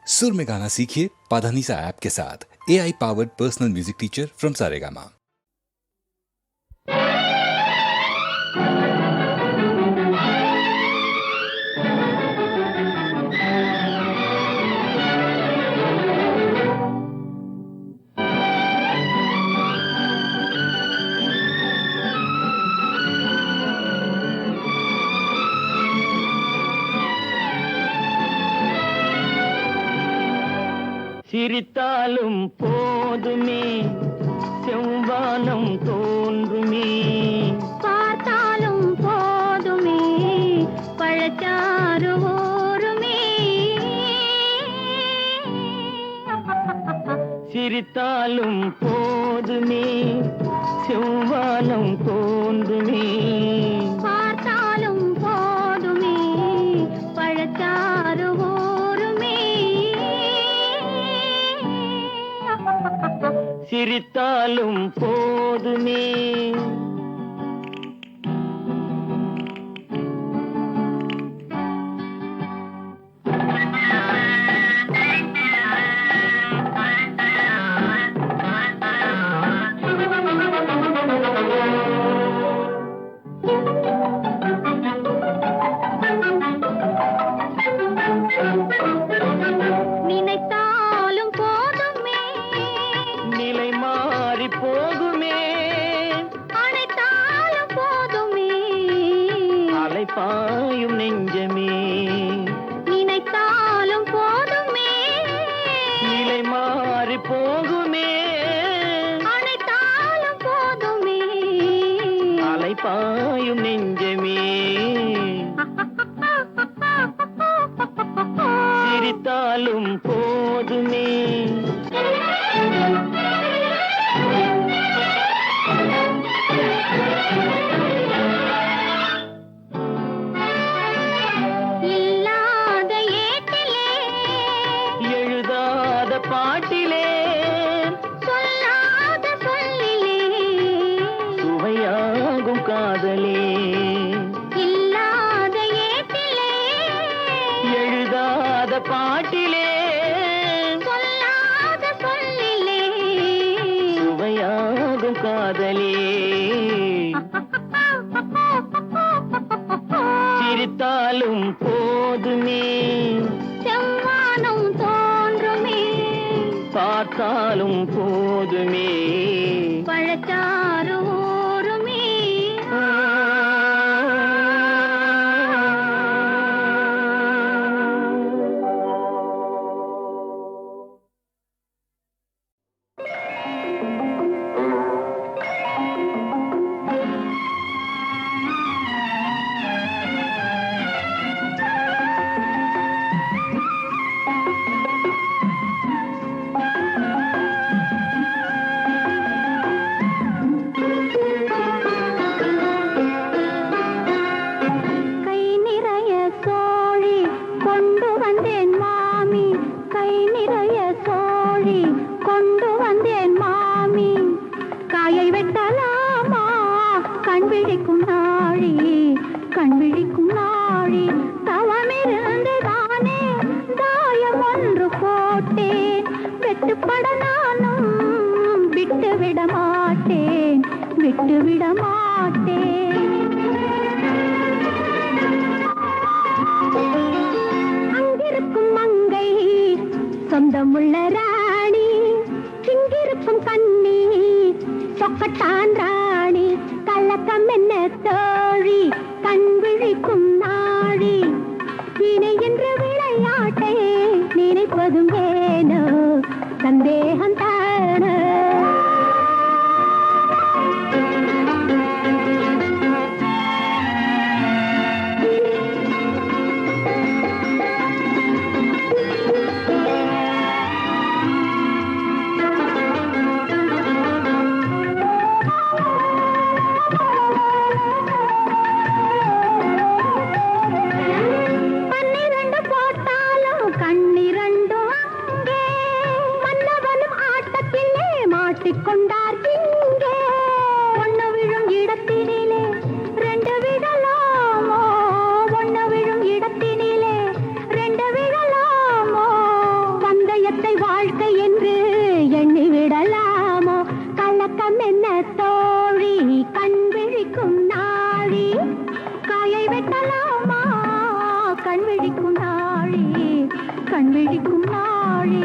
सुर में गाना सीखिए पाधानीसा ऐप के साथ। AI powered personal music teacher from Saregama. சிரித்தாலும் போதுமே செவ்வானம் தோன்றுமே, பார்த்தாலும் போதுமே பழச்சாறு ஊருமே. சிரித்தாலும் போதுமே செவ்வானம் தோன்றுமே, பார்த்தாலும் போதுமே பழச்சாறு ஊருமே. சிரித்தாலும் போதுமே. நினைத்தாலும் போதுமே நிலை மாறி போகுமே, அனைத்தாலும் போதுமே அலைப்பாயும் நெஞ்சமே. நினைத்தாலும் போதுமே நிலை மாறி போகுமே, அனைத்தாலும் போதுமே. அலைப்பாயும் நெஞ்சமே. சிரித்தாலும் போதுமே. இல்லாத ஏட்டிலே எழுதாத பாட்டிலே சொல்லாத சொல்லிலே சுவையாகும் காதலே. இல்லாத ஏட்டிலே எழுதாத பாட்டிலே சொல்லாத சொல்லிலே சுவையாகும் காதலே. சிரித்தாலும் போதுமே செவ்வானம் தோன்றுமே, பார்த்தாலும் போதுமே. பழச்சாறு ஊருமே. கை நிறைய சோழி கொண்டு வந்தேன் மாமி, கை நிறைய சோழி கொண்டு வந்தேன் மாமி. காயை வெட்டலாமா கண் விழிக்கும் நாழி, கண் விழிக்கும் நாழி. தவமிருந்து தானே தாயம் ஒன்று போட்டேன், வெட்டுப்பட நானும் விட்டு விட மாட்டேன், விட்டு விட மாட்டேன். அங்கிருக்கும் மங்கை சொந்தமுள்ள ராணி, இங்கிருக்கும் கண்ணி சொக்கட்டான் ராணி. கலக்கம் என்ன தோழி கண் விழிக்கும் நாழி. இணை என்ற விளையாட்டை நினைப்பதும் ஏனோ சந்தேகம் தானோ. பன்னிரண்டு போட்டாலும் கண்ணிரண்டும் அங்கே, மன்னவனும் ஆட்ட கண் விழிக்கும் நாளே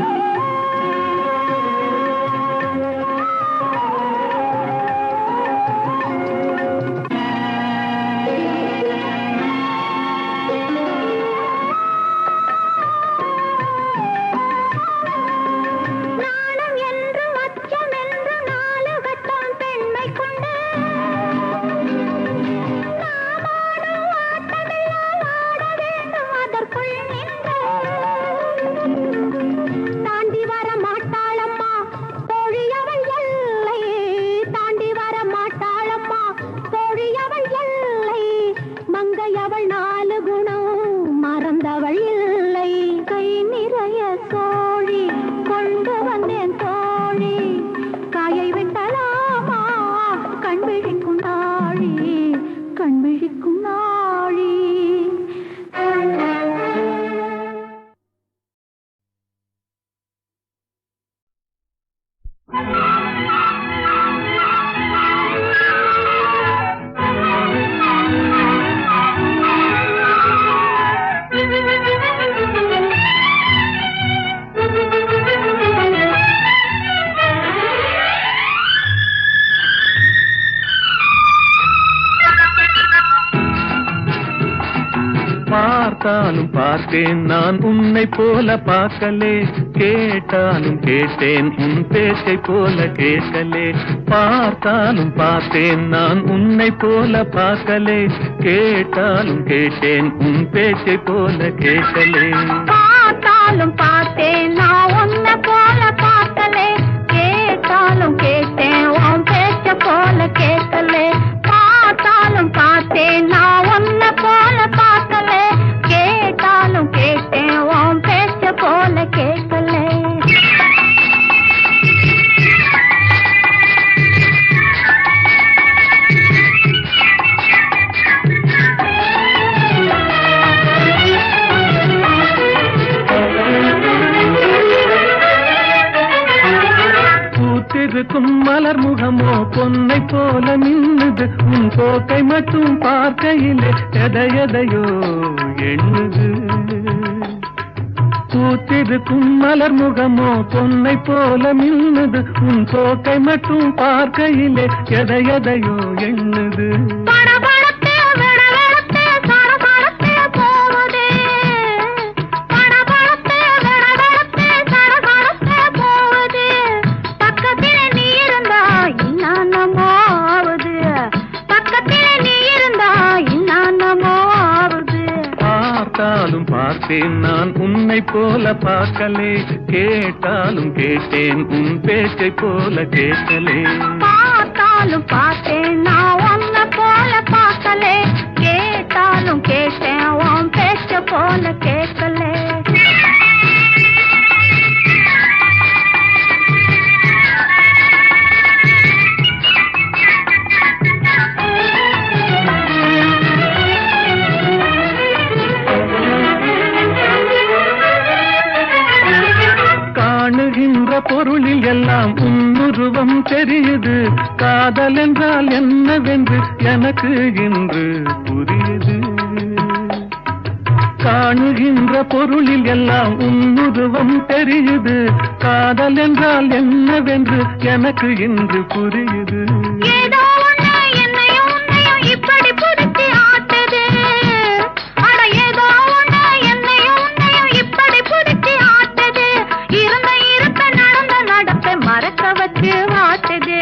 பார்த்தாலும் பார்த்தேன் நான் உன்னை போல பார்க்கலே கேட்டாலும் கேட்டேன் உன் பேச்சை போல கேட்கலே பார்த்தாலும் பார்த்தேன் நான் உன்னை போல பார்க்கலே கேட்டாலும் கேட்டேன் உன் பேச்சை போல கேட்கலே பார்த்தாலும் பார்த்தேன் நான் உன்னை போல பார்க்கலே கேட்டாலும் கேட்டேன் உன் பேச்ச போல கேட்கலே பார்த்தாலும் பார்த்தேன் நான் உன்னை போல பார்க்கலே கேட்டாலும் கேட்டேன் உன் பேச்ச போல கேட்கலே பூத்திருக்கும் மலர் முகமோ பொன்னை போல நின்னுது உன் போக்கை மட்டும் பார்க்கையிலே எதையோ எண்ணுது பூத்திருக்கும் மலர் முகமோ பொன்னை போல மின்னுது உன் போக்கை மட்டும் பார்க்கையிலே எதையோ எண்ணுது பார்த்தாலும் பார்த்தேன் நான் உன்னை போல பார்க்கலே கேட்டாலும் கேட்டேன் உன் பேச்சை போல கேட்கலே பார்த்தாலும் பார்த்தேன் நான் உன்னை போல பார்க்கலே கேட்டாலும் கேட்டேன் உன் பேச்ச போல கேட்கலே காணுகின்ற பொருளில் எல்லாம் உன்னுருவம் தெரியுது காதல் என்றால் என்னவென்று எனக்கு இன்று புரியுது காணுகின்ற பொருளில் எல்லாம் உன்னுருவம் தெரியுது காதல் என்றால் என்னவென்று எனக்கு இன்று புரியுது ஏதோ ஒண்ணு என்னையும் உன்னையும் இப்படி பிடிச்சி ஆட்டுது அட ஏதோ ஒண்ணு என்னையும் உன்னையும் இப்படி பிடிச்சி ஆட்டுது இருந்த நடந்த நடப்பை மறக்க வச்சு ஆட்டுது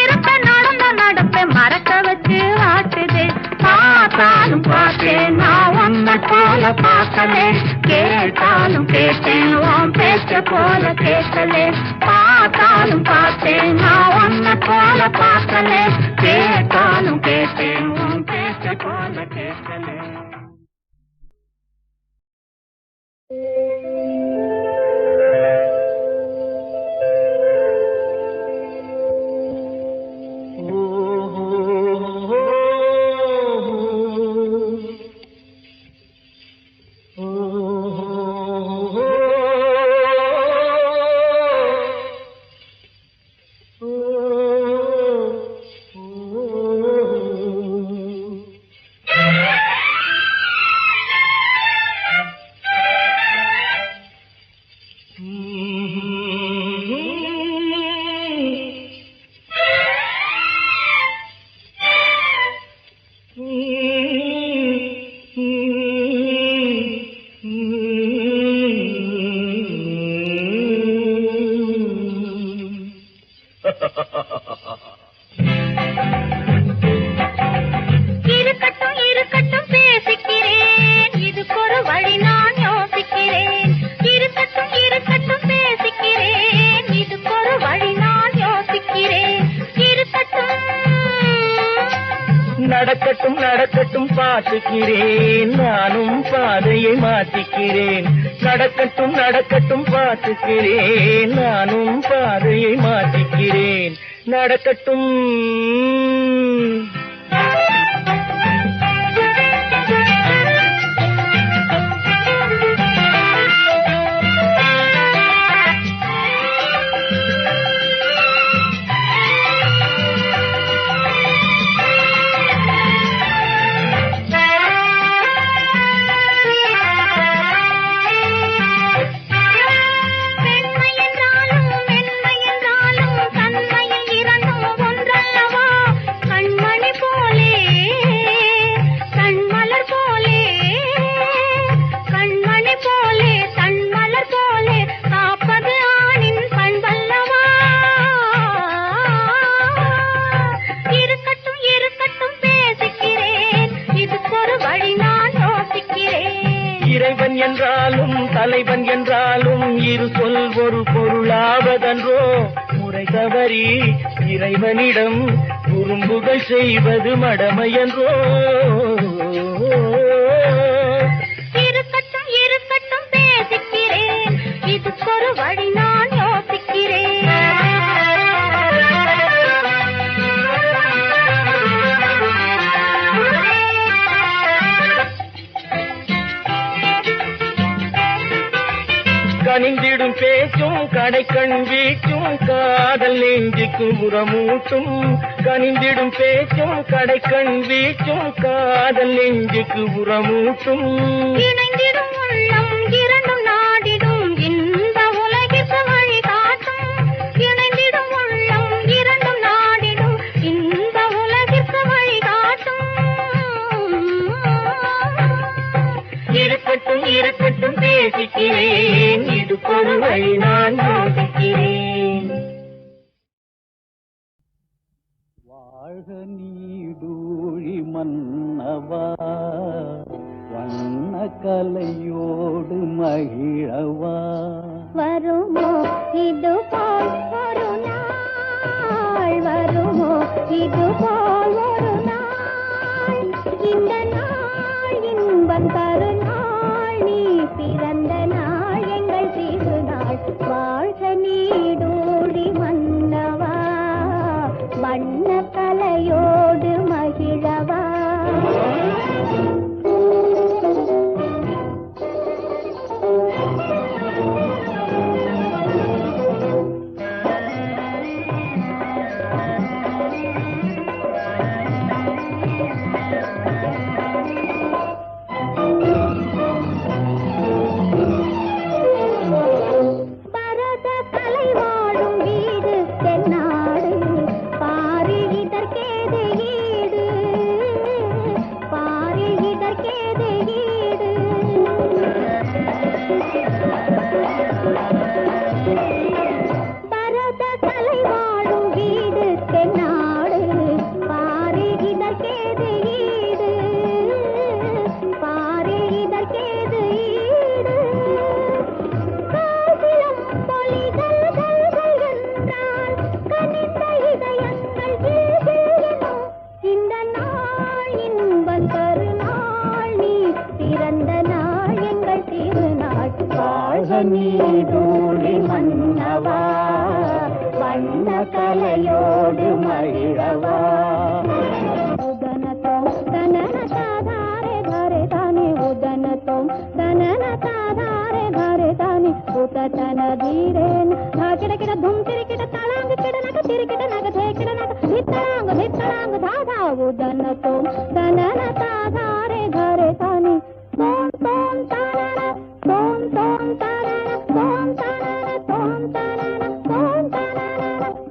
இருந்த நடந்த நடப்பை மறக்க வச்சு ஆட்டுது பார்த்தாலும் பார்த்தேன் நான் உன்னை போல பார்க்கலே கேட்டாலும் கேட்டேன் உன் பேச்ச போல கேட்கலே பார்த்தாலும் பார்த்தேன் நான் உன்னை போல பார்க்கலே கேட்டாலும் கேட்டேன் உன் பேச்ச போல கேட்கலே இருக்கட்டும் இருக்கட்டும் பேசிக்கிறேன், இதுக்கு ஒரு வழி நான் யோசிக்கிறேன். இருக்கட்டும் இருக்கட்டும் பேசிக்கிறேன், இதுக்கு ஒரு வழி நான் யோசிக்கிறேன். இருக்கட்டும் நடக்கட்டும் நடக்கட்டும் பார்த்துக்கிறேன், நானும் பாதையை மாற்றிக்கிறேன். நடக்கட்டும் நடக்கட்டும் பார்த்துக்கிறேன், நானும் பாதையை மாற்றிக்கிறேன். நடக்கட்டும். இறைவன் என்றாலும் தலைவன் என்றாலும் இரு சொல் ஒரு பொருளாவதன்றோ. முறை தவறி இறைவனிடம் குறும்புகள் செய்வது மடமையன்றோ. இருக்கட்டும் இருக்கட்டும் பேசிக்கிறேன், இதுக்கு ஒரு வழி நான் யோசிக்கிறேன். கனிந்திடும் பேச்சும் கடைக்கண் வீச்சும் காதல் நெஞ்சுக்கு உரமூட்டும். கனிந்திடும் பேச்சும் கடைக்கண் வீச்சும் காதல் நெஞ்சுக்கு உரமூட்டும். இணைந்திடும் உள்ளம் இரண்டும் நாடிடும் இந்த உலகிற்கு வழிகாட்டும். இணைந்திடும் உள்ளம் இரண்டும் நாடிடும் இந்த உலகிற்கு வழிகாட்டும். இருக்கட்டும் இருக்கட்டும் பேசிக்கிறேன், இது பொருளை நான் யோசிக்கிறேன். வாழ்க நீடூழி மன்னவா, வண்ண கலையோடு மகிழவா. வருமோ இது போல் ஒரு நாள், வருமோ இது போல் ஒரு நாள். இந்த நாள் இன்பம் தருநாள், நீ பிறந்த நாள் எங்கள் திருநாள். வாழ்க நீடூழி மன்னவா, வண்ண கலையோடு மகிழவா. பரத கலை வாழும் வீடு தென்னாடு, பாரு இதற்கேது ஈடு, பாரு இதற்கேது ஈடு. பரத கலை வாழும் வீடு தென்னாடு, பாரு இதற்கேது ஈடு, பாரு இதற்கேது ஈடு. காதிலும் பொலிகள் கல்கள் என்றால் கனிந்த இதயங்கள் வீசிடும். இந்த நாள் இன்பம் தருநாள், நீ பிறந்த நாள் எங்கள் திருநாள். வாழ்க நீடூழி மன்னவா, வண்ண கலையோடு மகிழவா. உதனத்தோம் தனன தாதாரே தாரே தானே, உதனத்தோம் தனன தாதாரே தாரே தானே. உதன தீரேன் கிடக்கிட தும் திரிக்கிட தலாங்கு கிடனக திரிக்கிட நக தேக்கிட நக நித்தலாங்கு நித்தலாங்கு தாதா. உதனத்தோம் தனன தாதாரே தாரே தானே. தோம் தோம் தானன தோம் தோம் தானன தோம் தானன தோம் தானன தோம் தானன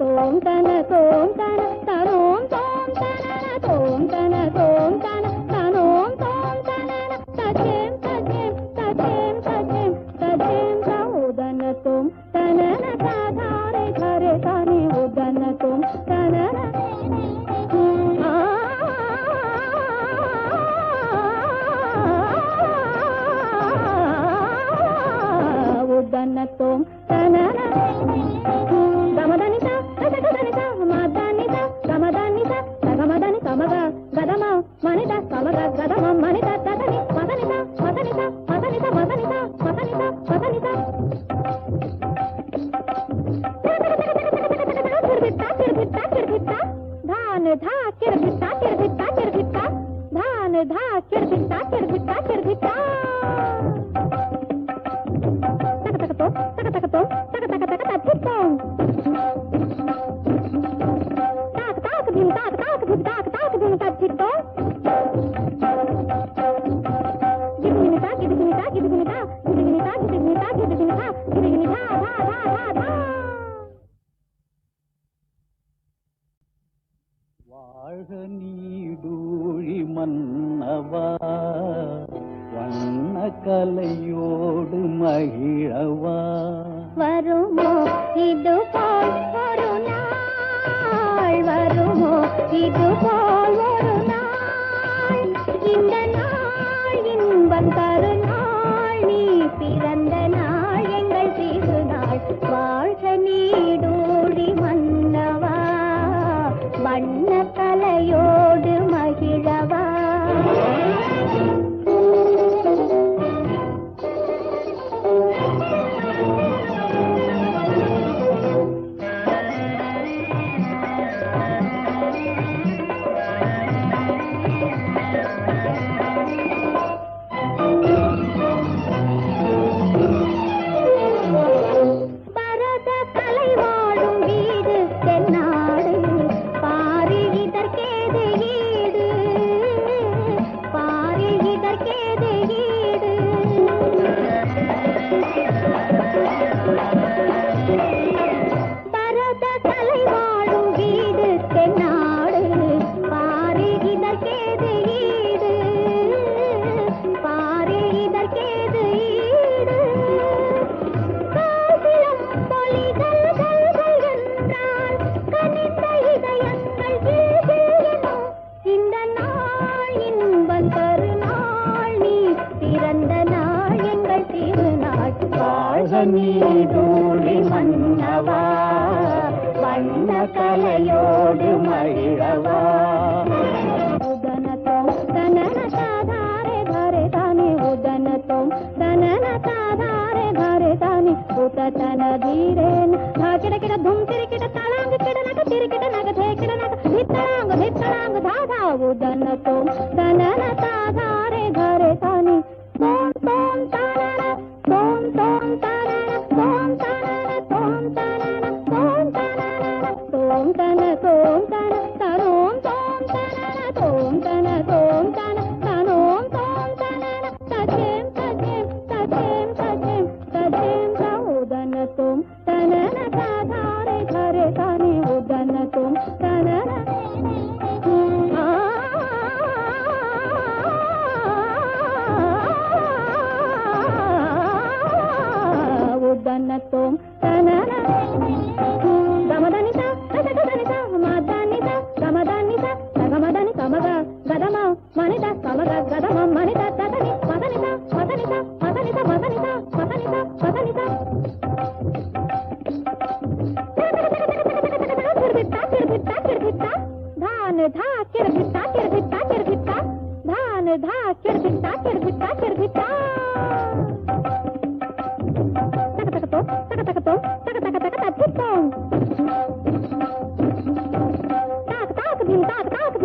தோம் தன தோம் தன தனோம் தோம் தனன தோம் தன தோம் தன தனோம் தோம் தனன தஜேம் தஜேம் தஜேம் தஜேம் தஜேம். உதனத்தோம் தனன தாதாரே தாரே தானே, உதனத்தோம் தகதகத்தோம் தகதகதக தத்தித்தோம் தாக் தாக் திம் தாக் தாக் திம் தாக் தாக் திம் தத்தித்தோம் கிதுகினிதா கிதுகினிதா கிதுகினிதா கிதுகினிதா கிதுகினிதா கிதுகினிதா கிதுகினிதா தா தா தா தா. வாழ்க நீடூழி மன்னவா வண்ண கலையோடு மகிழவா வருமோ இது போல் ஒரு நாள் வருமோ இது போல் ஒரு நாள் இந்த நாள் இன்பம் தரு நாள் நீ பிறந்த நாள் எங்கள் திருநாள் வாழ்க நீடூழி மன்னவா வண்ண கலையோடு மகிழவா. பரத கலை வாழும் வீடு தென்னாடு பாரு இதற்கேது ஈடு பாரு இதற்கேது ஈடு பரத கலை வாழும் வீடு தென்னாடு பாரு இதற்கேது ஈடு பாரு இதற்கேது ஈடு காசிலம் பொலிகள் கல்கள் என்றால் கனிந்த இதயங்கள் வீசியனும் இந்த நாள் இன்பம் தரு நாள் நீ பிறந்த நாள் எங்கள் திருநாள் வாழ்க நீடூழி மன்னவா வண்ண கலையோடு மகிழவா. உதனத்தோம் தனன தாதாரே தாரே தானே உதனத்தோம் தனன தாதாரே தாரே தானே உதன தீரேன் கிடக்கிட தும் திரிக்கிட தலாங்கு கிடனக திரிக்கிட நக தேக்கிட நக धित्तरांग धित्तरांग धाधा उदनतोम तनन ताधारे घरे तानी तोम तोम तानन तोम तोम तानन तोम तानन तोम तानन तोम तानन तोम तन तनोम तोम तनन तोम तन तनोम तोम तनन तजेम तजेम तजेम तजेम तजेम ता उदनतोम तनन ताधारे घरे तानी उदनतोम तनन उदनतोम तनन गमदनिता गदगदनिता मदनिता गमदनिता गमदनि गमग गदम मनिता गमग गदम मनिता तदनि मदनिता मदनिता मदनिता मदनिता मदनिता मदनिता किरभित्ता किरभित्ता धान धा किरभित्ता किरभित्ता किरभित्ता धान धा किरभित्ता किरभित्ता किरभित्ता तक तत्तित्तों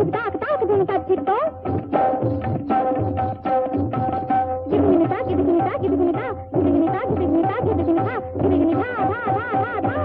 ताक ताक दिन तत्तित्तों गिदगिनिता गिदगिनिता गिदगिनिता गिदगिनिता गिदगिनिता गिदगिनिता गिदगिनिता धा धा धा धा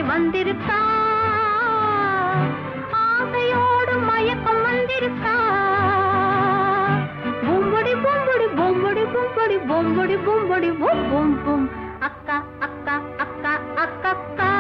வந்திருக்கா ஆசையோடு மயக்கம் வந்திருக்கா பொம்படி பொம்படி பொம்படி பொம்படி பொம்படி பொம்படி பொம் பொம் பொம் அக்கா அக்கா அக்கா அக்கா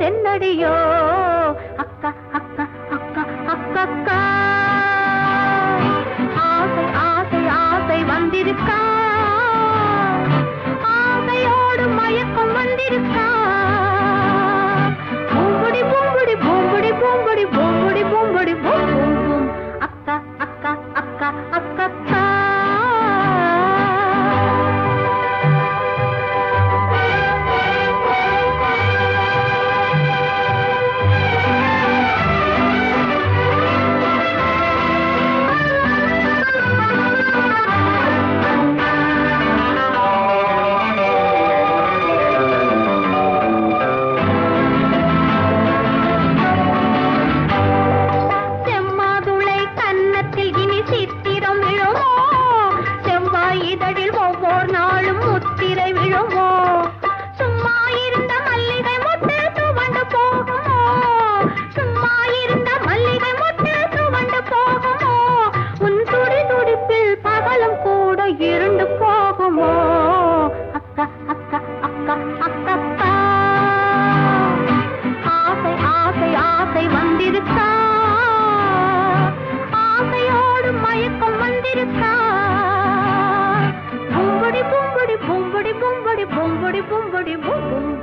என்னடியோ அக்கா அக்கா அக்கா அக்கா ஆசை ஆசை ஆசை வந்திருக்கா ஆசையோடு மயக்கம் வந்திருக்கா பூம்புடி பூம்புடி பூம்புடி பூம்புடி பூம்புடி பூம்புடி பூம் பூம்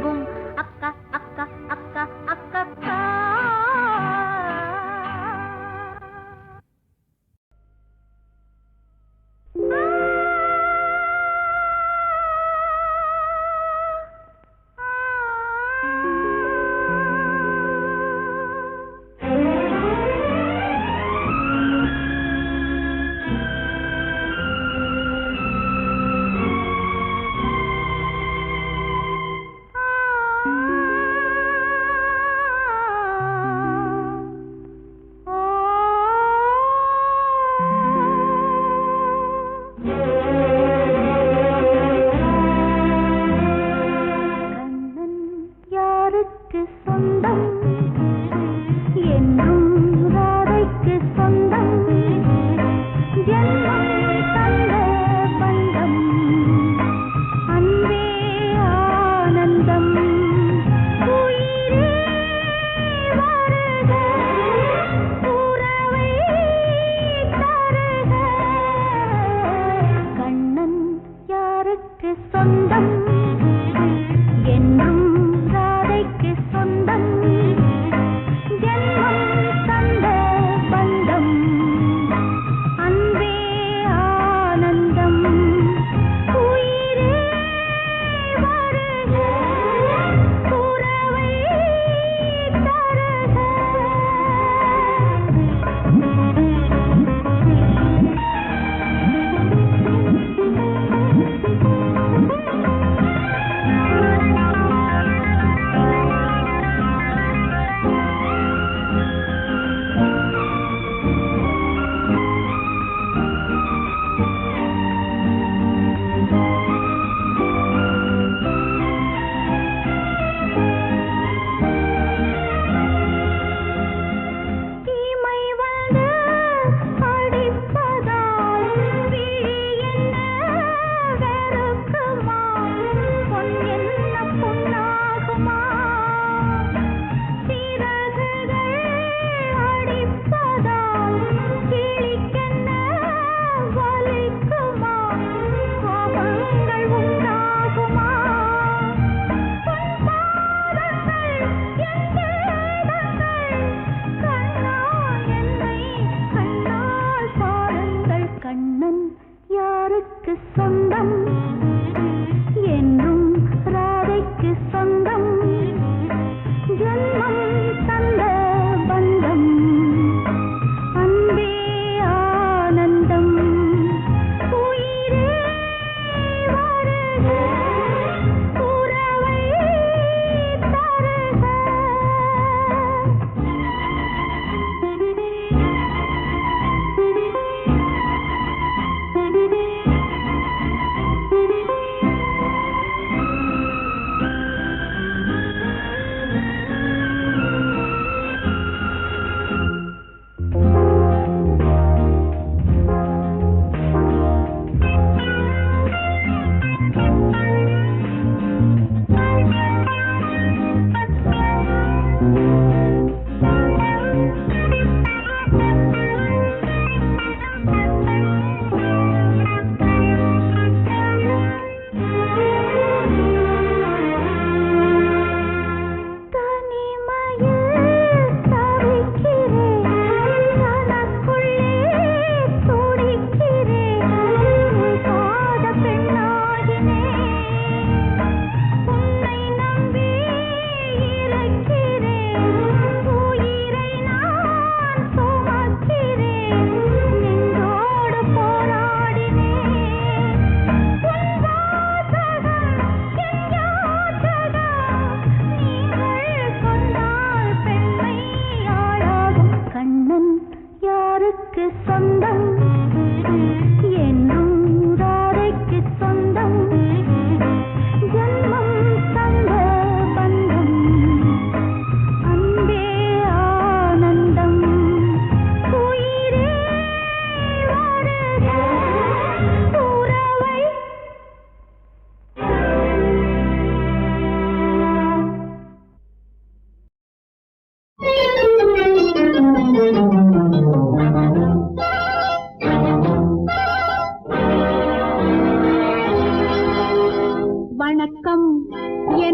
பூம் அக்கா அக்கா அக்கா அக்கா சொந்தம் என்றும் ராதைக்கு சொந்தம்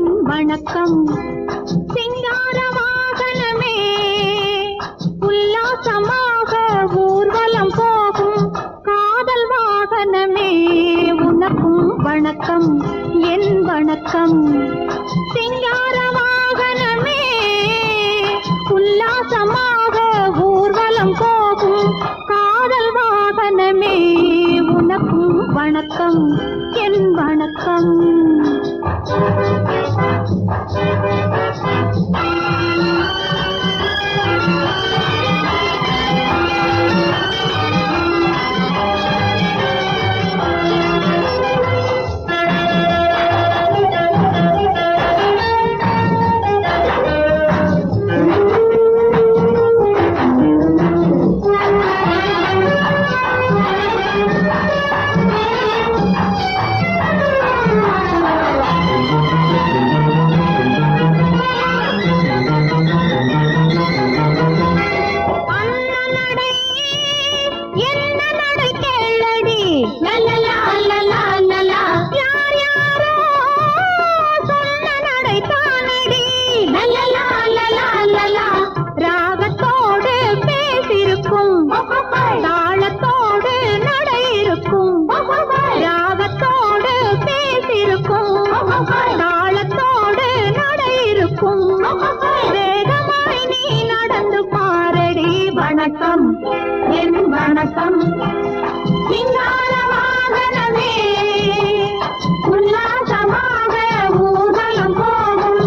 என் வணக்கம். சிங்கார வாகனமே உல்லாசமாக ஊர்வலம் போகும் காதல் வாகனமே உனக்கும் வணக்கம் என் வணக்கம். சிங்கார வாகனமே உல்லாசமாக ஊர்வலம் போகும் காதல் வாகனமே உனக்கும் வணக்கம் என் வணக்கம். வணக்கம் என் வணக்கம். சிங்கார வாகனமே உல்லாசமாக ஊர்வலம் போகும்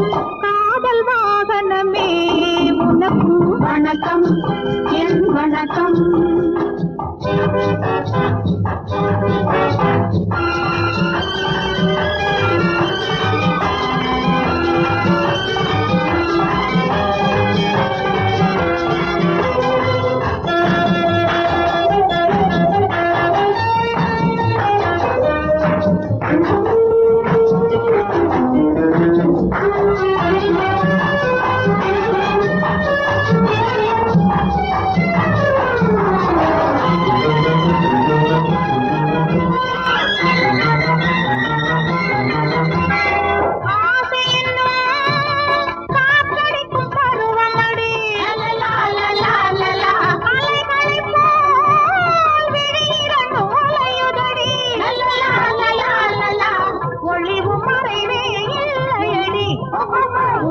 காதல் வாகனமே உனக்கும் வணக்கம் என் வணக்கம்.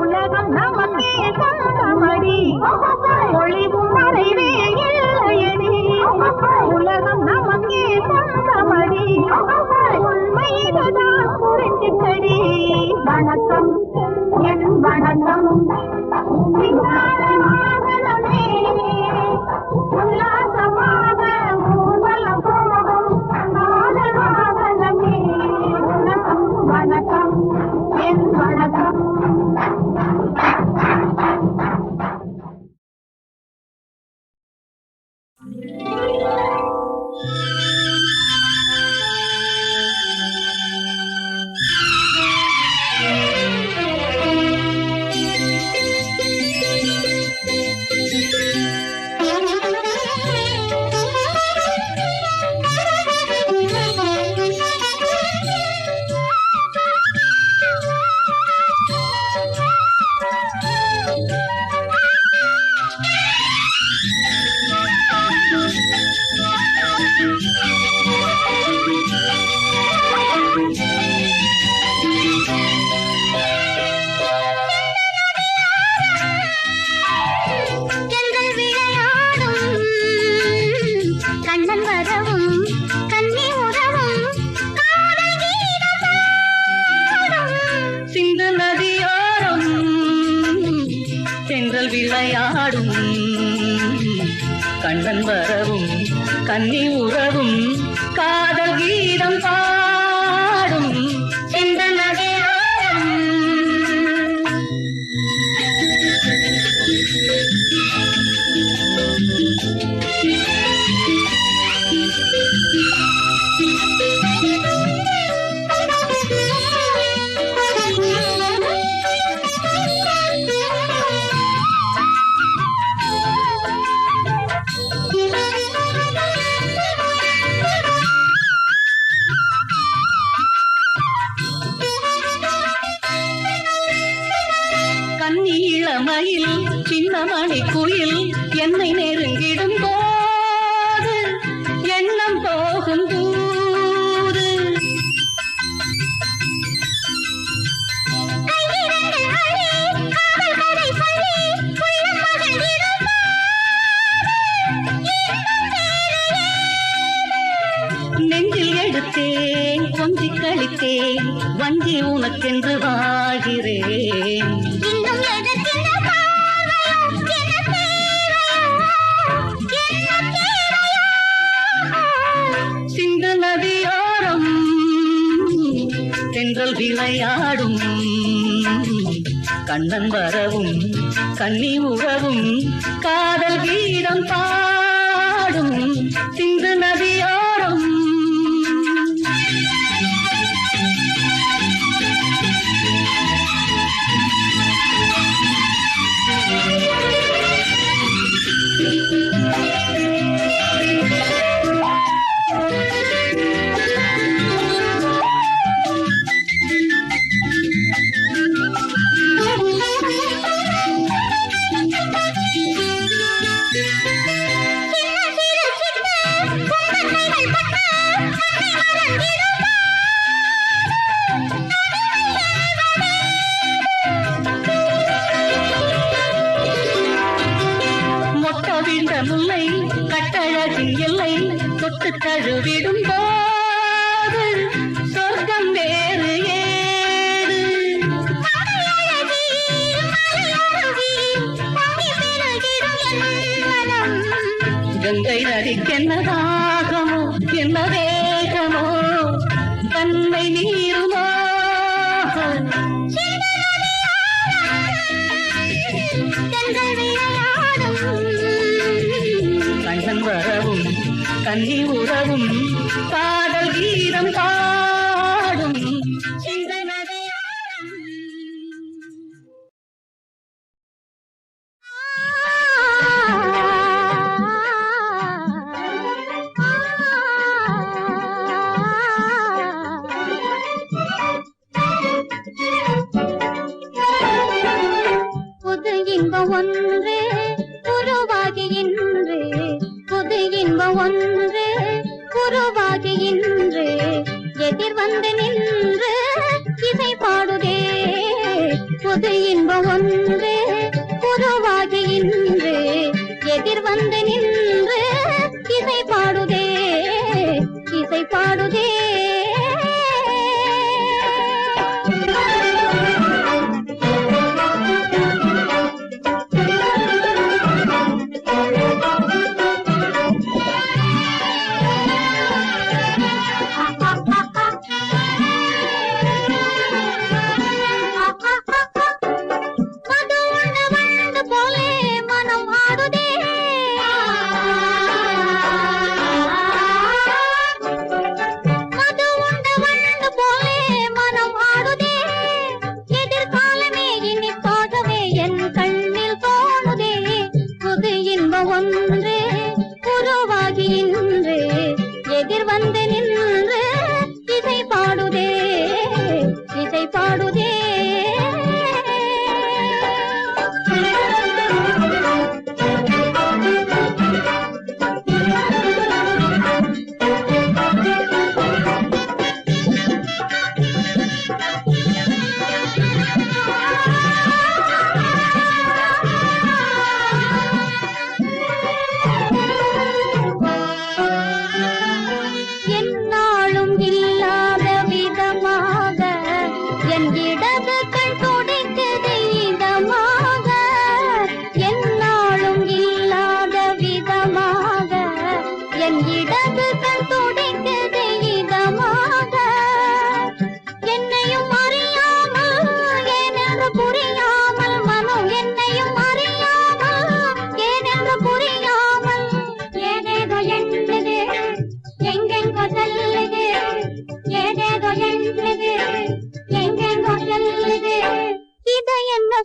உலகம் நமக்கே சொந்தமடி ஒளிவும் மறைவே இல்லையடி. உலகம் நமக்கே சொந்தமடி உண்மையில்தான் புரிஞ்சுக்கடி. வணக்கம் என் வணக்கம். வாகனமே உல்லாசமாக ஊர்வலம் போகும் காதல் வாகனமே உனக்கும் வணக்கம் என் வணக்கம். விளையாடும் கண்ணன் வரவும் கன்னி உறவும் காதல் கீதம் பாடும் இந்த நகையாடும். கன்னி இளமையில் சின்னமணி குயில் என்னை நெருங்கிடும் போது எண்ணம் போகும் தூது. நெஞ்சில் எடுத்தேன் கொஞ்சி கழித்தேன் வஞ்சி உனக்கென்று வாழ்கிறேன். சிந்து நதியோரம் தென்றல் விளையாடும் கண்ணன் வரவும் கன்னி உறவும் காதல் கீதம் பாடும் சிந்து நதியோரம். முல்லை கட்டழகின் எல்லை தொட்டு தழுவிடும் போது சொர்க்கம் வேறு ஏது. கங்கை நதிக்கென்ன தாகமோ என்ன வேகமோ தன்மை நீருமோ கண்ணன் வரவும் கன்னி உறவும் காதல் கீதம் பாடும் சிந்தை நதியோரம். புது இன்பம் ஒன்றே உருவாகி இன்று, புது இன்பம் ஒன்றே உருவாகி இன்று எதிர் வந்து நின்று இசை பாடுதே. புது இன்பம் ஒன்றே உருவாகி இன்று எதிர் வந்து நின்று இசை பாடுதே, இசை பாடுதே. ஒன்றே உருவாகி இன்று எதிர் வந்து நின்று இசை பாடுதே, இசை பாடுதே.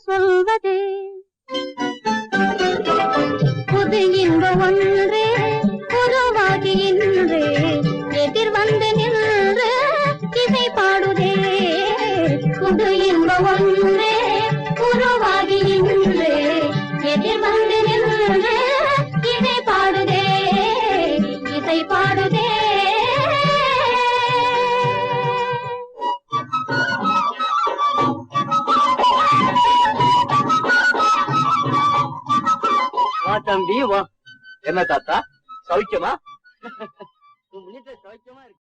சொல்வது புது இன்பம் ஒன்றே உருவாகி இன்று எதிர் வந்து நின்று இசை பாடுதே. புது இன்பம் ஒன்றே உருவாகி நீயும் வா. என்ன தாத்தா சௌக்கியமா? உன் முன்னேற்ற சௌக்கியமா இருக்கு.